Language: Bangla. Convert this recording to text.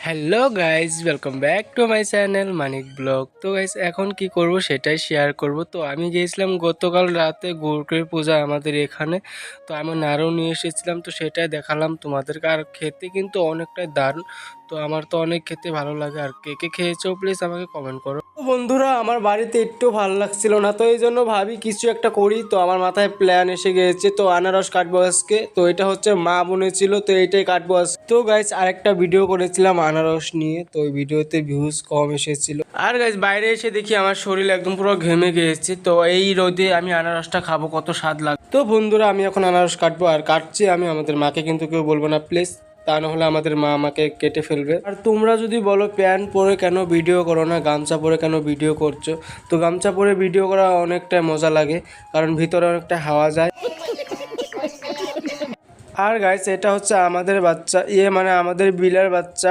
Hello guys, welcome back to my channel Manik blog. তো গাইজ এখন কি করব সেটাই শেয়ার করব। তো আমি গিয়েছিলাম গতকাল রাতে গরুটের পূজা আমাদের এখানে। তো আমি নাড়ু নিয়ে এসেছিলাম, তো সেটাই দেখালাম তোমাদেরকে। আর খেতে কিন্তু অনেকটাই দারুণ। তো আমার তো অনেক খেতে ভালো লাগে। আর কে কে খেয়েছো প্লিজ আমাকে কমেন্ট করো। তো বন্ধুরা, আমার বাড়িতে একটু ভালো লাগছিল না, তো এই জন্য ভাবি কিছু একটা করি। তো আমার মাথায় প্ল্যান এসে গিয়েছে, তো আনারস কাটবো আজকে। তো এটা হচ্ছে মা বনেছিল, তো এইটাই কাটবো আজকে। তো গাইজ আরেকটা ভিডিও করেছিলাম আনারস নিয়ে, তো ওই ভিডিওতে ভিউজ কম এসেছিল। আর গাইজ বাইরে এসে দেখি আমার শরীর একদম পুরো ঘেমে গিয়েছে। তো এই রোদে আমি আনারসটা খাবো, কত স্বাদ লাগে। তো বন্ধুরা, আমি এখন আনারস কাটবো, আর কাটছি আমি। আমাদের মাকে কিন্তু কেউ বলবো না প্লিজ, তা না হলে আমাদের মা আমাকে কেটে ফেলবে। আর তোমরা যদি বলো প্যান্ট পরে কেন ভিডিও করো না, গামছা পরে কেন ভিডিও করছো, তো গামছা পরে ভিডিও করা অনেকটা মজা লাগে, কারণ ভিতরে অনেকটা হাওয়া যায়। আর গাইস এটা হচ্ছে আমাদের বাচ্চা, মানে আমাদের বিলের বাচ্চা।